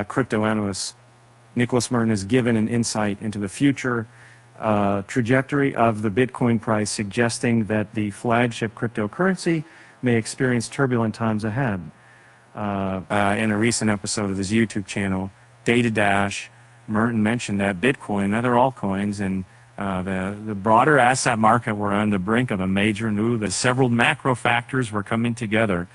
crypto analyst Nicholas Merten has given an insight into the future trajectory of the Bitcoin price, suggesting that the flagship cryptocurrency may experience turbulent times ahead. In a recent episode of his YouTube channel, Data Dash, Merten mentioned that Bitcoin and other altcoins and the broader asset market were on the brink of a major move as several macro factors were coming together.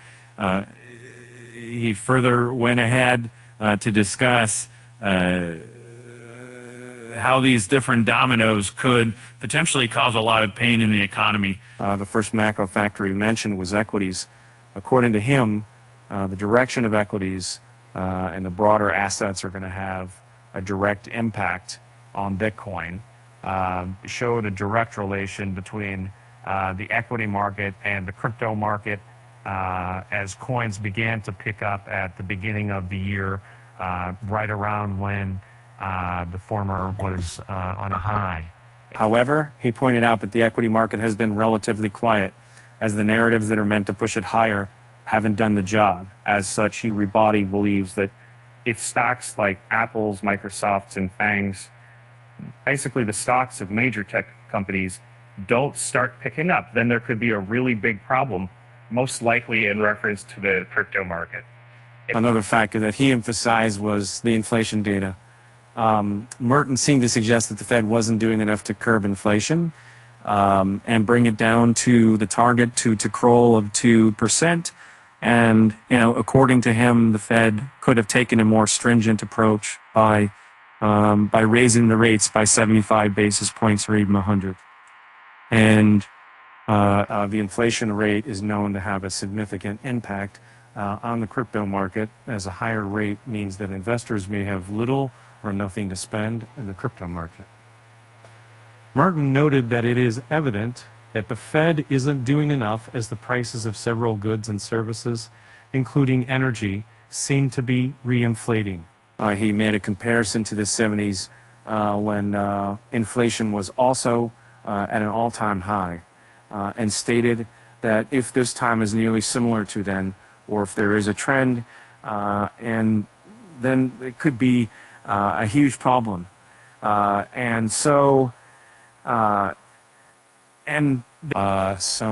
He further went ahead to discuss how these different dominoes could potentially cause a lot of pain in the economy. The first macro factor he mentioned was equities. According to him, the direction of equities and the broader assets are going to have a direct impact on Bitcoin. Showed a direct relation between the equity market and the crypto market as coins began to pick up at the beginning of the year, right around when the former was on a high. However, he pointed out that the equity market has been relatively quiet, as the narratives that are meant to push it higher haven't done the job. As such, Body believes that if stocks like Apple's, Microsoft's, and FANG's, basically the stocks of major tech companies, don't start picking up, then there could be a really big problem, most likely in reference to the crypto market. Another factor that he emphasized was the inflation data. Merten seemed to suggest that the Fed wasn't doing enough to curb inflation and bring it down to the target to Kroll of 2%. And, according to him, the Fed could have taken a more stringent approach by raising the rates by 75 basis points or even 100. And the inflation rate is known to have a significant impact on the crypto market, as a higher rate means that investors may have little or nothing to spend in the crypto market. Merten noted that it is evident that the Fed isn't doing enough, as the prices of several goods and services, including energy, seem to be reinflating. He made a comparison to the 70s when inflation was also at an all-time high, and stated that if this time is nearly similar to then, or if there is a trend, and then it could be a huge problem. Some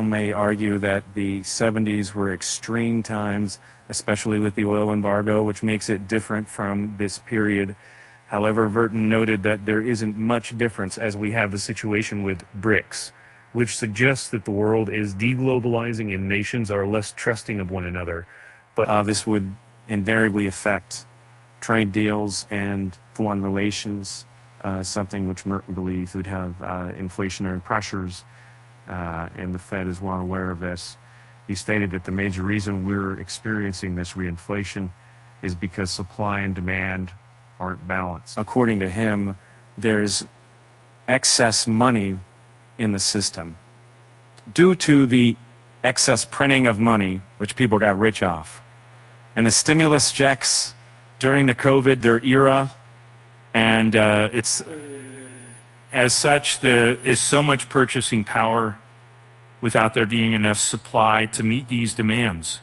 may argue that the 70s were extreme times, especially with the oil embargo, which makes it different from this period. However, Merten noted that there isn't much difference, as we have the situation with BRICS, which suggests that the world is deglobalizing and nations are less trusting of one another. But this would invariably affect trade deals and foreign relations, something which Merten believes would have inflationary pressures, and the Fed is well aware of this. He stated that the major reason we're experiencing this reinflation is because supply and demand aren't balanced. According to him, there's excess money in the system due to the excess printing of money, which people got rich off, and the stimulus checks during the COVID era, and it's as such, there is so much purchasing power without there being enough supply to meet these demands.